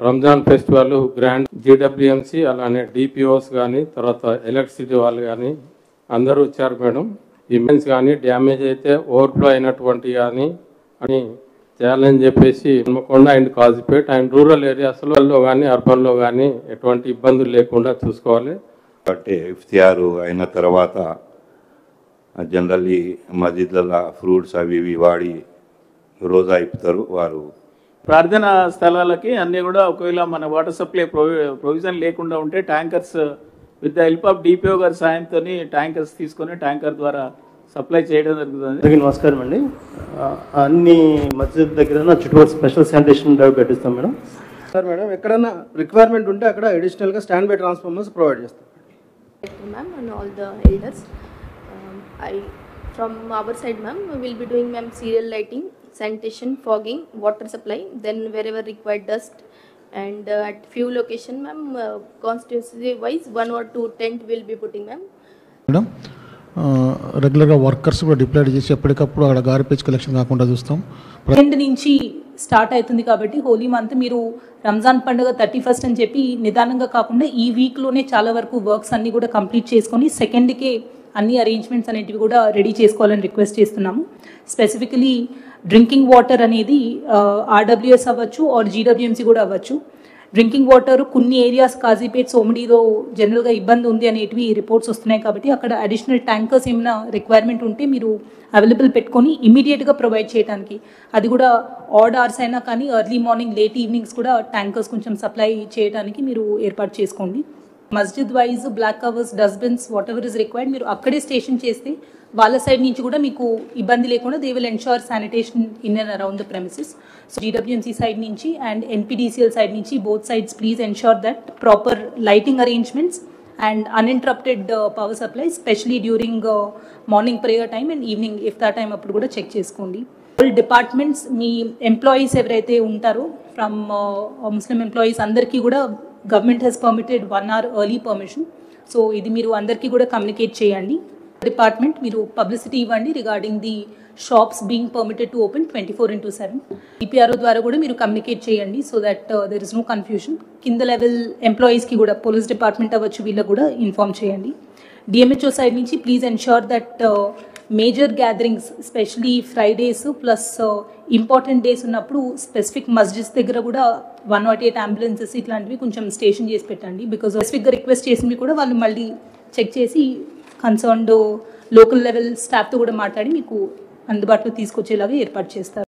Ramzan festival grand GWMC అలానే DPOs కానీ తర్వాత ఎలక్ట్రిసిటీ వాళ్ళు కానీ అందరూ వచ్చారు మేడం. ఇమెన్స్ కానీ డ్యామేజ్ అయితే ఓవర్ఫ్లో అయినటువంటి కానీ అని చేయాలని చెప్పేసి Hanamkonda and Kazipet and rural ఏరియాస్లో కానీ అర్బన్లో కానీ ఎటువంటి ఇబ్బందులు లేకుండా చూసుకోవాలి. అంటే ఇఫ్తియారు అయిన తర్వాత జనరల్లీ మస్జిద్లలో ఫ్రూట్స్ అవి ఇవి వాడి రోజా అయిపోతారు వారు. ప్రార్థన స్థలాలకి అన్నీ కూడా ఒకవేళ మన వాటర్ సప్లై ప్రొవిజన్ లేకుండా ఉంటే tankers with the help of DPO గారి సాయంతో ట్యాంకర్స్ తీసుకొని ట్యాంకర్ ద్వారా సప్లై చేయడం జరుగుతుంది. నమస్కారం అండి. అన్ని మస్జిద్ దగ్గర చుట్టుపక్కల స్పెషల్ శానిటేషన్ డ్రైవ్ పెట్టిస్తాం మేడం. సార్ మేడం ఎక్కడన్నా రిక్వైర్మెంట్ ఉంటే అక్కడ అడిషనల్గా స్టాండ్ బై ట్రాన్స్ఫార్మర్స్ ప్రొవైడ్ చేస్తాం. Ma'am and all the elders, from our side ma'am we will be doing ma'am serial lighting, sanitation, fogging, water supply, then wherever required dust, and at few location ma'am constituency wise 1 or 2 tent will be putting ma'am. Madam రెగ్యులర్గా workers కూడా deploy చేసి ఎప్పటికప్పుడు అక్కడ garbage collection కాకుండా చూస్తాం. Second నుంచి start అవుతుంది కాబట్టి హోలీ మంత్ మీరు రంజాన్ పండుగ 31st అని చెప్పి నిదానంగా కాకుండా ఈ వీక్లోనే చాలా వరకు వర్క్స్ అన్నీ కూడా కంప్లీట్ చేసుకొని సెకండ్కే అన్ని అరేంజ్మెంట్స్ అనేటివి కూడా రెడీ చేసుకోవాలని రిక్వెస్ట్ చేస్తున్నాము. స్పెసిఫికలీ డ్రింకింగ్ వాటర్ అనేది ఆర్డబ్ల్యూఎస్ అవ్వచ్చు ఆర్ జీడబ్ల్యూఎంసీ కూడా అవ్వచ్చు. డ్రింకింగ్ వాటర్ కొన్ని ఏరియాస్ కాజీపేట్ సోమిడిలో జనరల్గా ఇబ్బంది ఉంది అనేటివి రిపోర్ట్స్ వస్తున్నాయి కాబట్టి అక్కడ అడిషనల్ ట్యాంకర్స్ ఏమైనా రిక్వైర్మెంట్ ఉంటే మీరు అవైలబుల్ పెట్టుకొని ఇమీడియట్గా ప్రొవైడ్ చేయడానికి, అది కూడా ఆడ్ అవర్స్ అయినా కానీ ఎర్లీ మార్నింగ్ లేట్ ఈవినింగ్స్ కూడా ట్యాంకర్స్ కొంచెం సప్లై చేయడానికి మీరు ఏర్పాటు చేసుకోండి. మస్జిద్ wise block covers, dustbins, whatever is required మీరు అక్కడే స్టేషన్ చేస్తే వాళ్ళ సైడ్ నుంచి కూడా మీకు ఇబ్బంది లేకుండా they will ensure sanitation in and around the premises. So GWMC side నుంచి అండ్ ఎన్పిడిసిఎల్ సైడ్ నుంచి both sides please ensure that proper lighting arrangements and uninterrupted power supply especially during morning prayer time and evening iftar time అప్పుడు కూడా check చేసుకోండి. All departments మీ employees ఎవరైతే ఉంటారో from Muslim employees అందరికీ కూడా government has permitted 1 hour early permission. So ఇది మీరు అందరికీ కూడా కమ్యూనికేట్ చేయండి. డిపార్ట్మెంట్ మీరు పబ్లిసిటీ ఇవ్వండి regarding the shops being permitted to open 24/7. DPRO ద్వారా కూడా మీరు కమ్యూనికేట్ చేయండి so that there is no confusion. కింద లెవెల్ ఎంప్లాయీస్కి కూడా పోలీస్ డిపార్ట్మెంట్ అవ్వచ్చు వీళ్ళకి కూడా ఇన్ఫార్మ్ చేయండి. డిఎంహెచ్ఓ సైడ్ నుంచి please ensure that major gatherings specially Fridays plus important days ఉన్నప్పుడు స్పెసిఫిక్ మస్జిద్స్ దగ్గర కూడా 108 అంబులెన్సెస్ ఇట్లాంటివి కొంచెం స్టేషన్ చేసి పెట్టండి. బికాజ్ స్పెసిఫిక్గా రిక్వెస్ట్ చేసింది కూడా వాళ్ళు మళ్ళీ చెక్ చేసి కన్సర్న్డ్ లోకల్ లెవెల్ స్టాఫ్తో కూడా మాట్లాడి మీకు అందుబాటులో తీసుకొచ్చేలాగా ఏర్పాటు చేస్తారు.